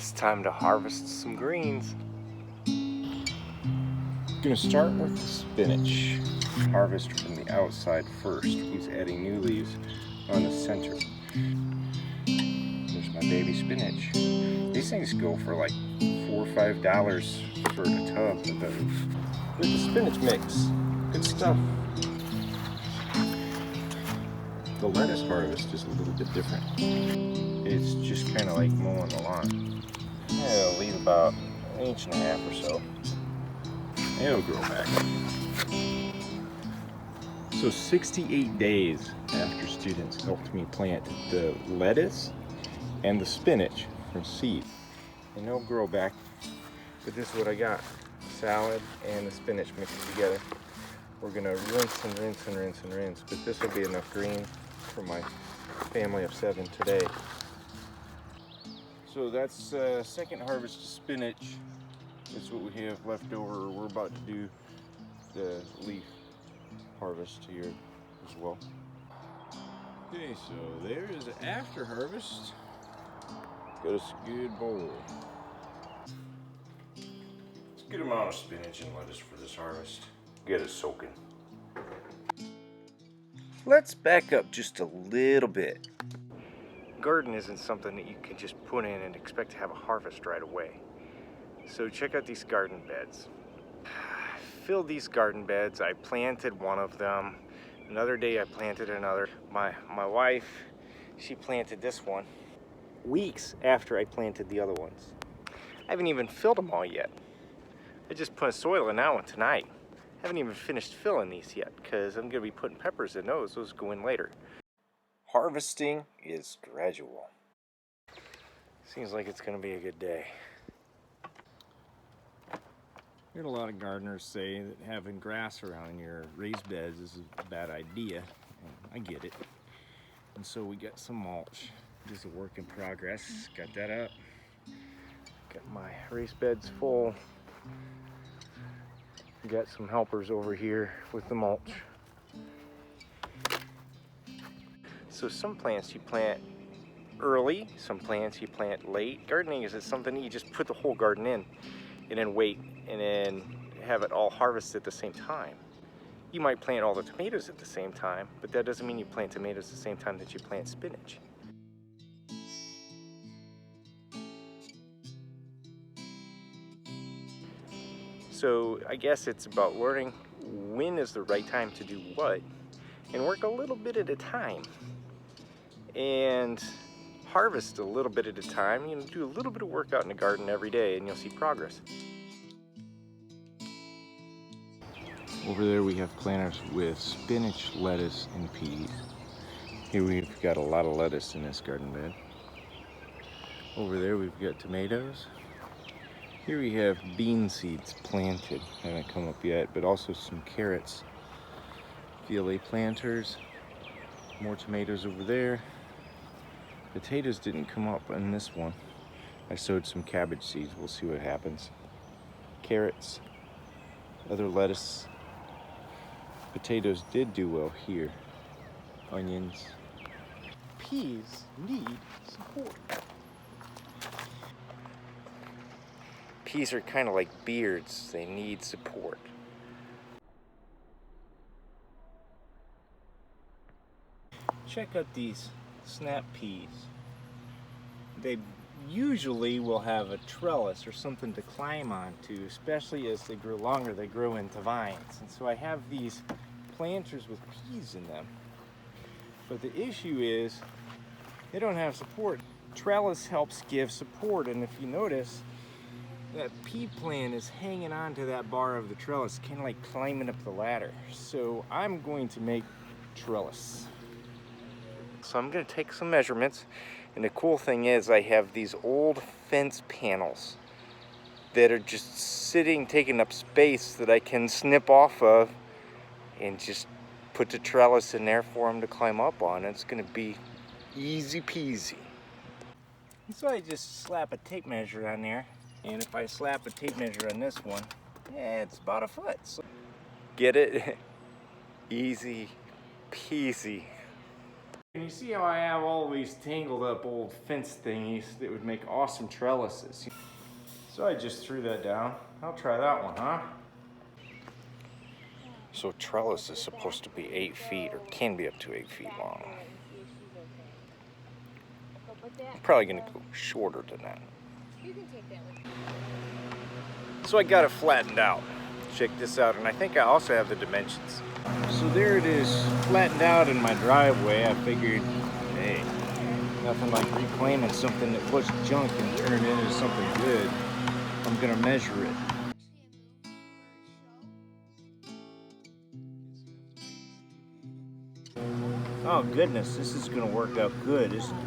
It's time to harvest some greens. Gonna start with the spinach. Harvest from the outside first. He's adding new leaves on the center. There's my baby spinach. These things go for like $4 or $5 for a tub with the spinach mix. Good stuff. The lettuce harvest is a little bit different. It's just kind of like mowing the lawn. It'll leave about 1.5 inches or so. It'll grow back. So 68 days after students helped me plant the lettuce and the spinach from seed. And they'll grow back. But this is what I got. Salad and the spinach mixed together. We're gonna rinse and rinse and rinse and rinse, but this will be enough green for my family of 7 today. So that's second harvest of spinach. That's what we have left over. We're about to do the leaf harvest here as well. Okay, so there is after harvest. Got us a good bowl. It's a good amount of spinach and lettuce for this harvest. Get it soaking. Let's back up just a little bit. Garden isn't something that you can just put in and expect to have a harvest right away. So check out these garden beds. I filled these garden beds. I planted one of them. Another day I planted another. My wife, she planted this one weeks after I planted the other ones. I haven't even filled them all yet. I just put soil in that one tonight. I haven't even finished filling these yet because I'm going to be putting peppers in those. Those go in later. Harvesting is gradual. Seems like it's going to be a good day. I heard a lot of gardeners say that having grass around your raised beds is a bad idea, and I get it. And so we got some mulch. Just a work in progress. Got that up. Got my raised beds full. Got some helpers over here with the mulch. So some plants you plant early, some plants you plant late. Gardening is something you just put the whole garden in and then wait and then have it all harvested at the same time. You might plant all the tomatoes at the same time, but that doesn't mean you plant tomatoes at the same time that you plant spinach. So I guess it's about learning when is the right time to do what and work a little bit at a time and harvest a little bit at a time. You know, do a little bit of work out in the garden every day and you'll see progress. Over there we have planters with spinach, lettuce, and peas. Here we've got a lot of lettuce in this garden bed. Over there we've got tomatoes. Here we have bean seeds planted, haven't come up yet, but also some carrots. VLA planters, more tomatoes over there. Potatoes didn't come up in this one. I sowed some cabbage seeds, we'll see what happens. Carrots, other lettuce. Potatoes did do well here. Onions. Peas need support. Peas are kind of like beards, they need support. Check out these snap peas. They usually will have a trellis or something to climb onto, especially as they grow longer, they grow into vines. And so I have these planters with peas in them. But the issue is they don't have support. Trellis helps give support, and if you notice, that pea plant is hanging on to that bar of the trellis, kind of like climbing up the ladder. So I'm going to make trellis. So I'm going to take some measurements, and the cool thing is I have these old fence panels that are just sitting, taking up space that I can snip off of and just put the trellis in there for them to climb up on. It's going to be easy peasy. So I just slap a tape measure on there. And if I slap a tape measure on this one, yeah, it's about 1 foot. So get it? Easy peasy. And you see how I have all these tangled up old fence thingies that would make awesome trellises. So I just threw that down. I'll try that one, huh? So trellis is supposed to be 8 feet, or can be up to 8 feet long. I'm probably gonna go shorter than that. So I got it flattened out. Check this out, and I think I also have the dimensions. So there it is, flattened out in my driveway. I figured, hey, nothing like reclaiming something that was junk and turning it into something good. I'm gonna measure it. Oh goodness, this is gonna work out good, isn't it?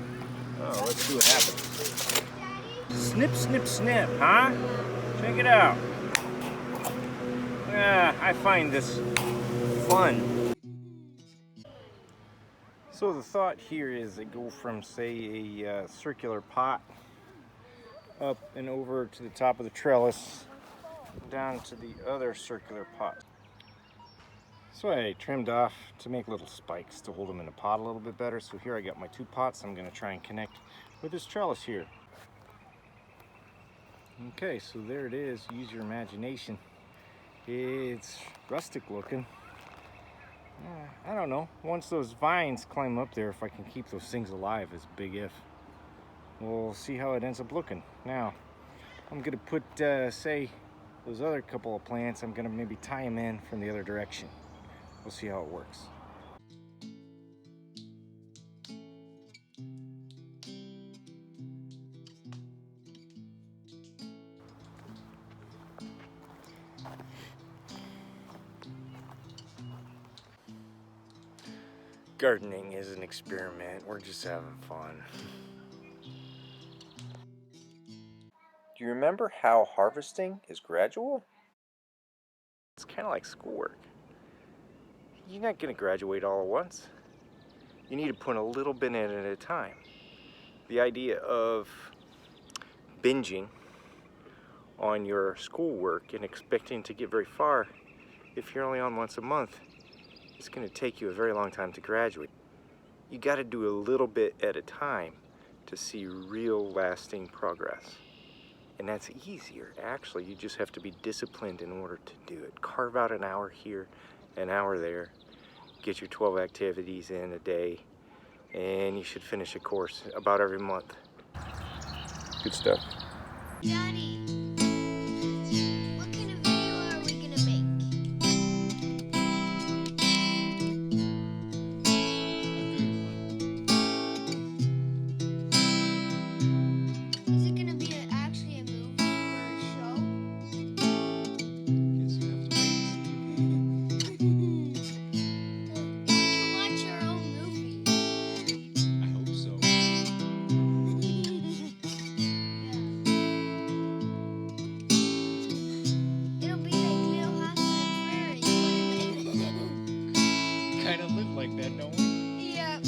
Oh, let's see what happens. Snip, snip, snip, huh? Check it out. Yeah, I find this fun. So the thought here is to go from, say, a circular pot up and over to the top of the trellis, down to the other circular pot. So I trimmed off to make little spikes to hold them in the pot a little bit better. So here I got my 2 pots I'm going to try and connect with this trellis here. Okay, so there it is. Use your imagination. It's rustic looking. I don't know. Once those vines climb up there, if I can keep those things alive is a big if. We'll see how it ends up looking. Now, I'm going to put, say, those other couple of plants, I'm going to maybe tie them in from the other direction. We'll see how it works. Gardening is an experiment. We're just having fun. Do you remember how harvesting is gradual? It's kind of like schoolwork. You're not going to graduate all at once. You need to put a little bit in at a time. The idea of binging on your schoolwork and expecting to get very far if you're only on once a month, it's going to take you a very long time to graduate. You got to do a little bit at a time to see real lasting progress. And that's easier. Actually, you just have to be disciplined in order to do it. Carve out an hour here, an hour there. Get your 12 activities in a day, and you should finish a course about every month. Good stuff. Daddy, what kind of video are we gonna make? Is it gonna be actually a movie or a show? Guess you have to wait and see. We can watch our own movie. I hope so. It'll be like Little House on the Prairie. Kind of live like that, don't we? Yeah.